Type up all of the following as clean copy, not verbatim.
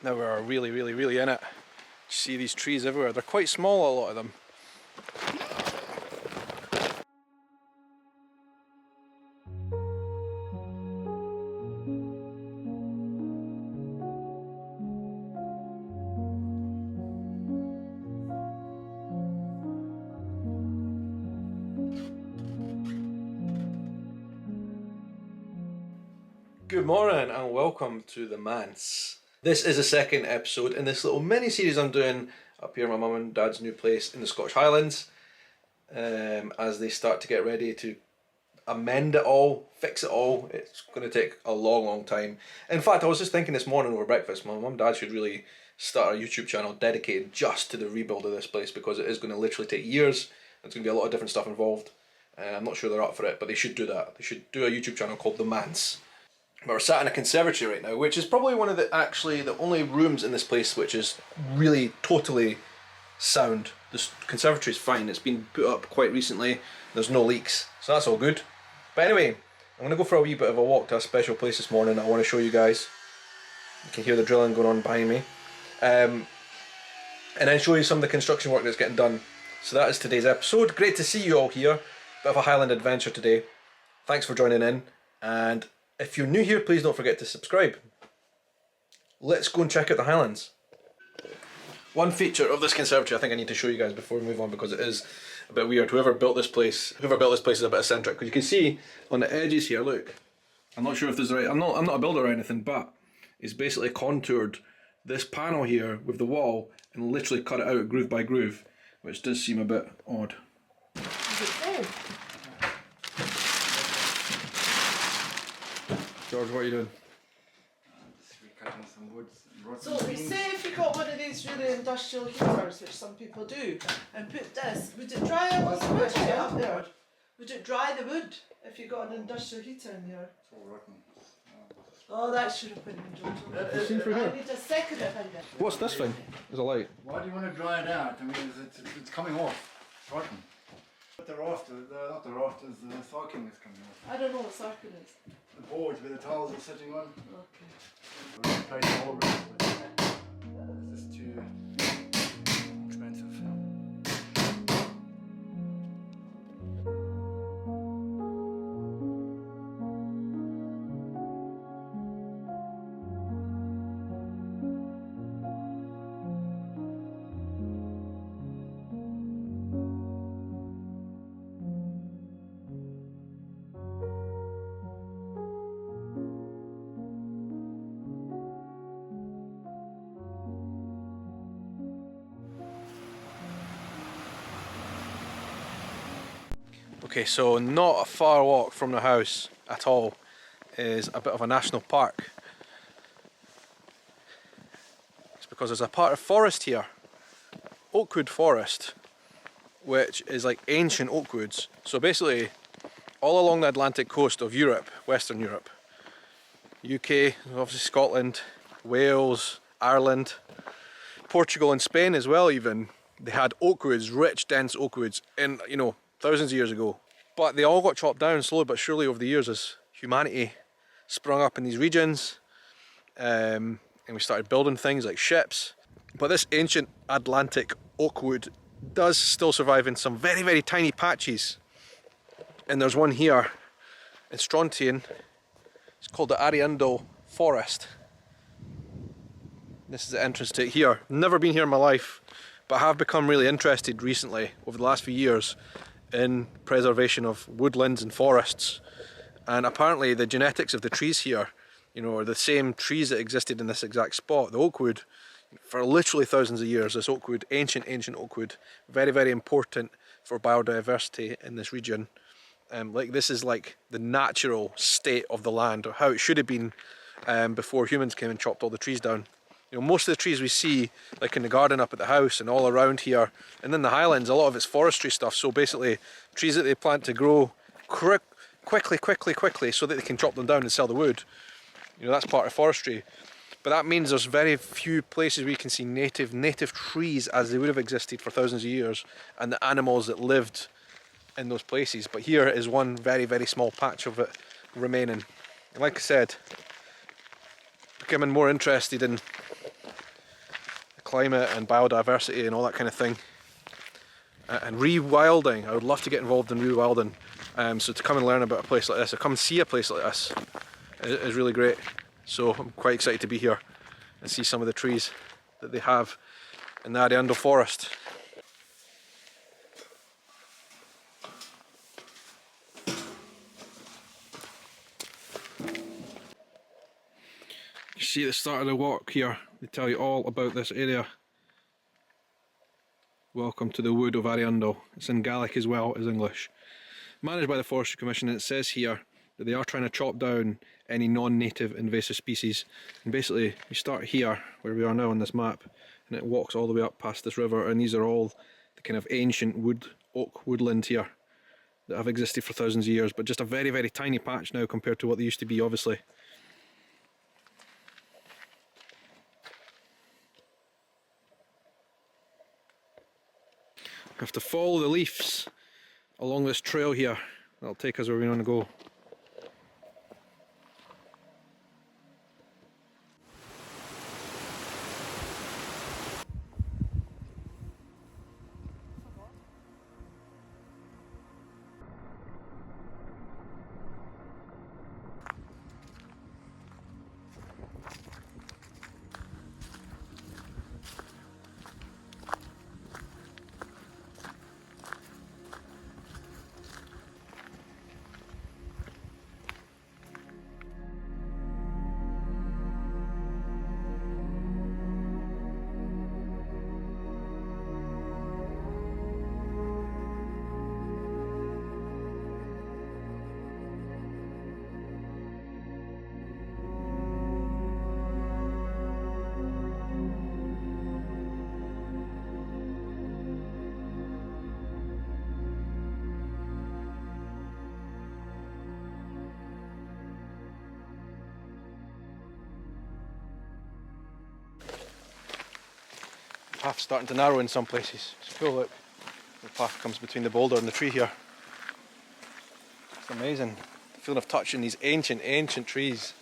Now we're really in it. You see these trees everywhere. They're quite small, a lot of them. Good morning and welcome to the Manse. This is the second episode in this little mini-series I'm doing up here at my mum and dad's new place in the Scottish Highlands, as they start to get ready to amend it all, fix it all. It's going to take a long time. In fact, I was just thinking this morning over breakfast, my mum and dad should really start a YouTube channel dedicated just to the rebuild of this place, because it is going to literally take years. There's going to be a lot of different stuff involved. I'm not sure they're up for it, but they should do that. They should do a YouTube channel called The Manse. But we're sat in a conservatory right now, which is probably one of the only rooms in this place which is really totally sound. This conservatory is fine. It's been put up quite recently. There's no leaks, so that's all good. But anyway, I'm going to go for a wee bit of a walk to a special place this morning that I want to show you guys. You can hear the drilling going on behind me. And then show you some of the construction work that's getting done. So that is today's episode. Great to see you all here. Bit of a Highland adventure today. Thanks for joining in. And if you're new here, please don't forget to subscribe. Let's go and check out the Highlands. One feature of this conservatory I think I need to show you guys before we move on, because it is a bit weird. Whoever built this place is a bit eccentric, because you can see on the edges here, look. I'm not sure if this is right. I'm not a builder or anything, but it's basically contoured this panel here with the wall and literally cut it out groove by groove, which does seem a bit odd. Is it there? George, what are you doing? Just recutting some wood. So say if you got one of these really industrial heaters, which some people do, and put this, would it dry out the wood up there? Would it dry the wood if you got an industrial heater in there? It's all rotten. Oh, that should have been in I need a second opinion. What's this thing? There's a light. Why do you want to dry it out? I mean, it's coming off. It's rotten. But the rafters, not the rafters, the sarking is coming off. I don't know what circle is. The boards where the tiles are sitting on. Okay. We'll replace the whole roof with it. This is too expensive. Okay, so not a far walk from the house at all is a bit of a national park. It's because there's a part of forest here, Oakwood Forest, which is like ancient oak woods. So basically, all along the Atlantic coast of Europe, Western Europe, UK, obviously Scotland, Wales, Ireland, Portugal and Spain as well even, they had oak woods, rich, dense oak woods in, you know, thousands of years ago. But they all got chopped down slowly but surely over the years as humanity sprung up in these regions, and we started building things like ships. But this ancient Atlantic oak wood does still survive in some very tiny patches. And there's one here in Strontian. It's called the Ariandel Forest. This is the entrance to it here. Never been here in my life, but have become really interested recently over the last few years in preservation of woodlands and forests. And apparently the genetics of the trees here, you know, are the same trees that existed in this exact spot, the oak wood, for literally thousands of years. This oak wood, ancient oak wood, very important for biodiversity in this region. Like this is like the natural state of the land, or how it should have been before humans came and chopped all the trees down. You know, most of the trees we see, like in the garden up at the house and all around here, and in the Highlands, a lot of it's forestry stuff. So basically, trees that they plant to grow quickly, so that they can chop them down and sell the wood. You know, that's part of forestry. But that means there's very few places where you can see native trees as they would have existed for thousands of years, and the animals that lived in those places. But here is one very small patch of it remaining. And like I said, becoming more interested in climate and biodiversity and all that kind of thing. And rewilding, I would love to get involved in rewilding. So to come and learn about a place like this, or come and see a place like this, is really great. So I'm quite excited to be here and see some of the trees that they have in the Ariando forest. You see at the start of the walk here, they tell you all about this area. Welcome to the wood of Ariando. It's in Gaelic as well as English. Managed by the Forestry Commission, and it says here that they are trying to chop down any non-native invasive species. And basically, you start here, where we are now on this map, and it walks all the way up past this river, and these are all the kind of ancient oak woodland here that have existed for thousands of years, but just a very, very tiny patch now compared to what they used to be, obviously. We have to follow the leaves along this trail here. That'll take us where we want to go. The path's starting to narrow in some places. It's cool, look. The path comes between the boulder and the tree here. It's amazing. The feeling of touching these ancient, ancient trees.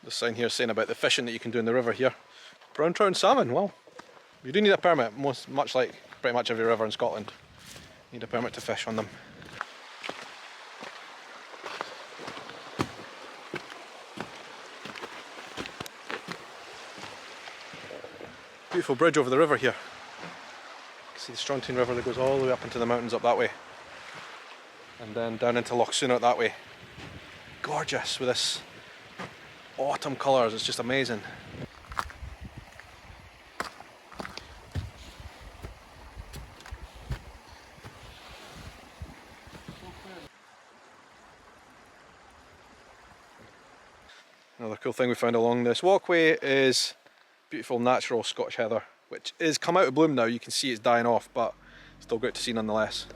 The sign here is saying about the fishing that you can do in the river here. Brown trout and salmon, well, you do need a permit, much like pretty much every river in Scotland. You need a permit to fish on them. Beautiful bridge over the river here. You can see the Strontian River that goes all the way up into the mountains up that way. And then down into Loch Sunot that way. Gorgeous with this autumn colours, it's just amazing. Another cool thing we found along this walkway is beautiful natural Scottish heather, which is come out of bloom now. You can see it's dying off, but still great to see nonetheless.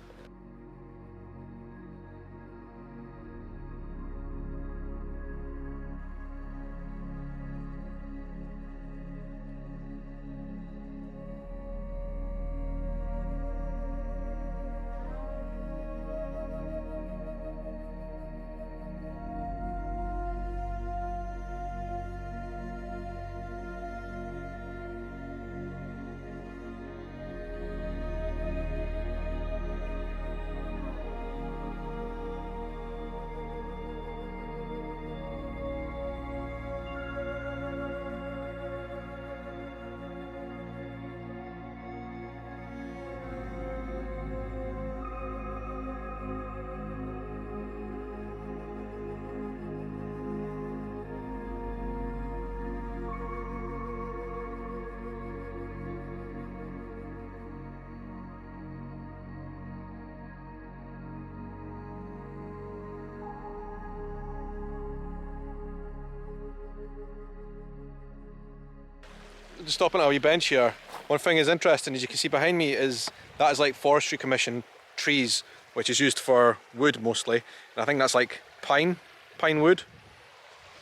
Just stopping at a wee bench here. One thing is interesting, as you can see behind me, is that is like Forestry Commission trees, which is used for wood mostly. And I think that's like pine wood,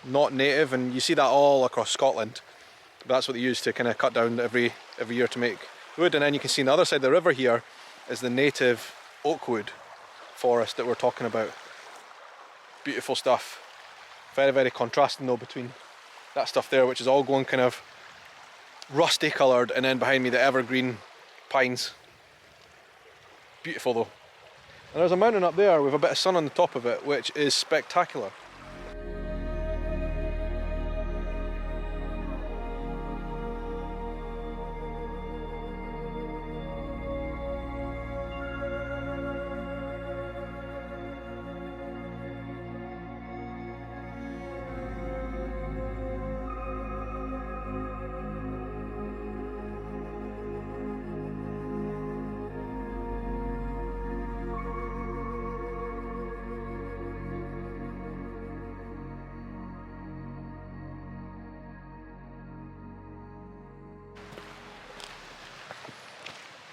not native, and you see that all across Scotland. But that's what they use to kind of cut down every year to make wood. And then you can see on the other side of the river here is the native oak wood forest that we're talking about. Beautiful stuff. Very, very contrasting though between that stuff there, which is all going kind of rusty coloured, and then behind me the evergreen pines. Beautiful though. And there's a mountain up there with a bit of sun on the top of it, which is spectacular.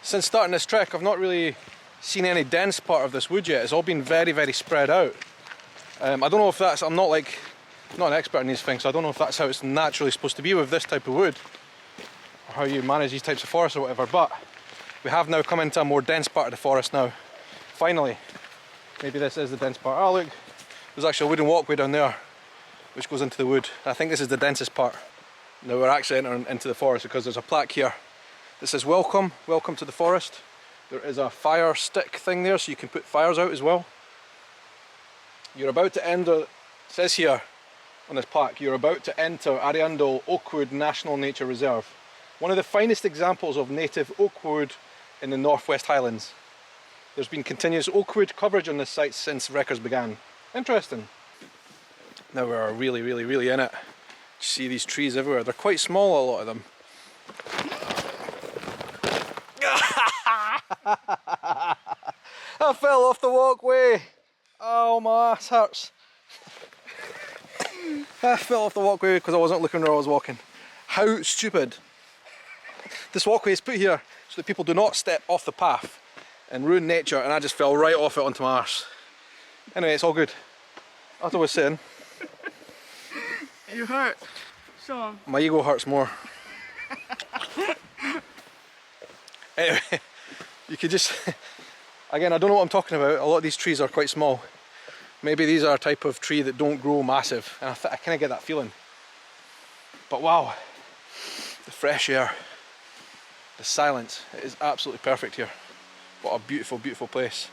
Since starting this trek, I've not really seen any dense part of this wood yet. It's all been very, very spread out. I don't know if that's, I'm not an expert in these things, so I don't know if that's how it's naturally supposed to be with this type of wood, or how you manage these types of forests or whatever, but we have now come into a more dense part of the forest now. Finally. Maybe this is the dense part. Oh look, there's actually a wooden walkway down there, which goes into the wood. I think this is the densest part. Now we're actually entering into the forest because there's a plaque here. This says welcome to the forest. There is a fire stick thing there so you can put fires out as well. You're about to enter, it says here on this plaque, you're about to enter Arundel Oakwood National Nature Reserve. One of the finest examples of native oak wood in the Northwest Highlands. There's been continuous oak wood coverage on this site since records began. Interesting. Now we're really, really, really in it. You see these trees everywhere. They're quite small, a lot of them. I fell off the walkway. Oh, my ass hurts. I fell off the walkway because I wasn't looking where I was walking. How stupid. This walkway is put here so that people do not step off the path and ruin nature, and I just fell right off it onto my arse. Anyway, it's all good. As I was saying. You hurt. So. My ego hurts more. Anyway, you could just, again, I don't know what I'm talking about. A lot of these trees are quite small. Maybe these are a type of tree that don't grow massive, and I kind of get that feeling. But wow, the fresh air, the silence, it is absolutely perfect here. What a beautiful, beautiful place.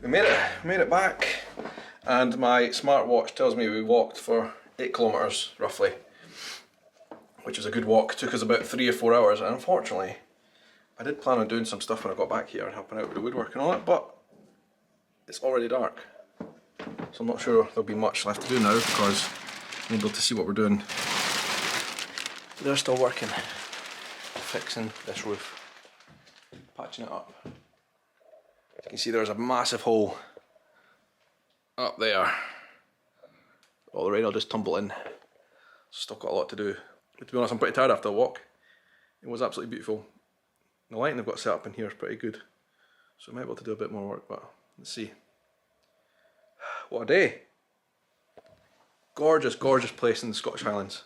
We made it back, and my smartwatch tells me we walked for 8 kilometres roughly, which is a good walk. Took us about 3 or 4 hours, and unfortunately I did plan on doing some stuff when I got back here and helping out with the woodwork and all that, but it's already dark, so I'm not sure there'll be much left to do now because I'm able to see what we're doing. They're still working, fixing this roof, patching it up. You can see there's a massive hole up there. All the rain will just tumble in. Still got a lot to do. But to be honest, I'm pretty tired after the walk. It was absolutely beautiful. The lighting they've got set up in here is pretty good. So I might be able to do a bit more work, but let's see. What a day. Gorgeous, gorgeous place in the Scottish Highlands.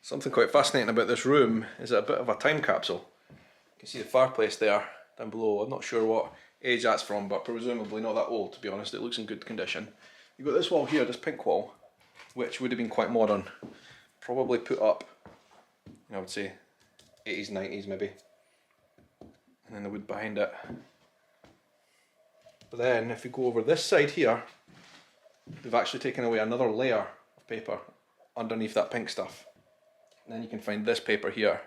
Something quite fascinating about this room is a bit of a time capsule. You can see the fireplace there down below. I'm not sure what age that's from, but presumably not that old, to be honest. It looks in good condition. You've got this wall here, this pink wall, which would have been quite modern. Probably put up, I would say, 80s, 90s maybe. And then the wood behind it. But then, if you go over this side here, they've actually taken away another layer of paper underneath that pink stuff. And then you can find this paper here,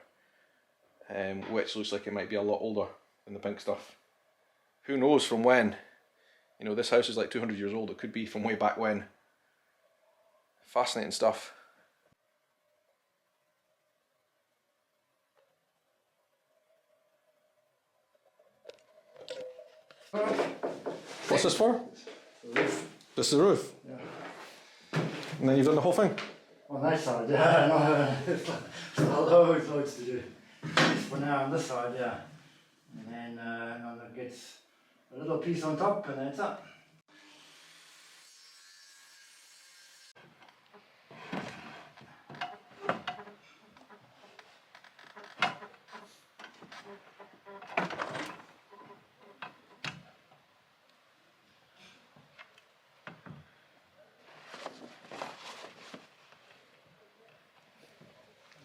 which looks like it might be a lot older than the pink stuff. Who knows from when? You know, this house is like 200 years old. It could be from way back when. Fascinating stuff. What's this for? The roof. This is the roof? Yeah. And then you've done the whole thing? On that side, yeah. No, it's still loads to do. Just for now on this side, yeah. And then it gets a little piece on top and then it's up.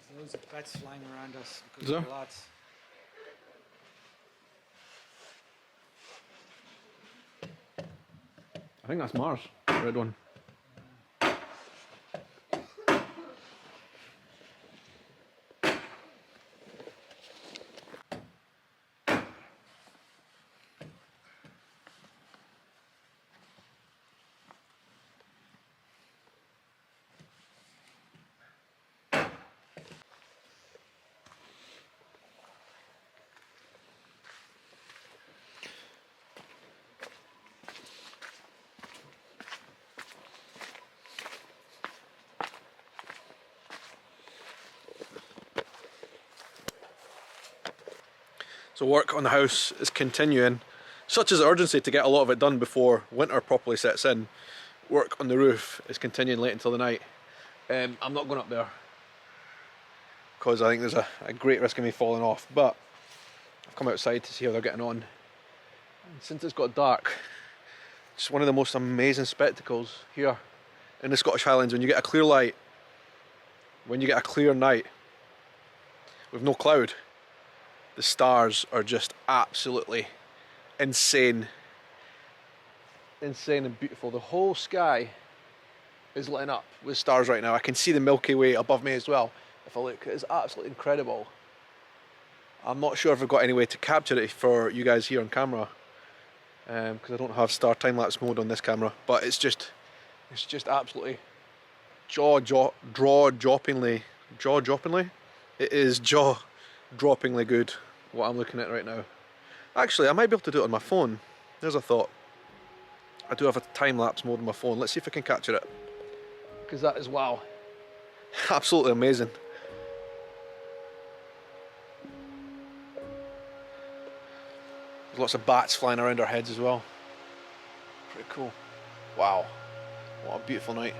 There's loads of bats flying around us because Is of there? the lights. I think that's Mars, red one. So work on the house is continuing. Such is the urgency to get a lot of it done before winter properly sets in. Work on the roof is continuing late until the night. I'm not going up there because I think there's a great risk of me falling off, but I've come outside to see how they're getting on. And since it's got dark, it's one of the most amazing spectacles here in the Scottish Highlands when you get a clear light, when you get a clear night with no cloud. The stars are just absolutely insane. Insane and beautiful. The whole sky is lit up with stars right now. I can see the Milky Way above me as well. If I look, it's absolutely incredible. I'm not sure if I've got any way to capture it for you guys here on camera, because I don't have star time-lapse mode on this camera, but it's just absolutely jaw-droppingly, it is jaw-droppingly good what I'm looking at right now. Actually, I might be able to do it on my phone. There's a thought. I do have a time-lapse mode on my phone. Let's see if I can capture it, because that is, wow, absolutely amazing. There's lots of bats flying around our heads as well. Pretty cool. Wow, what a beautiful night.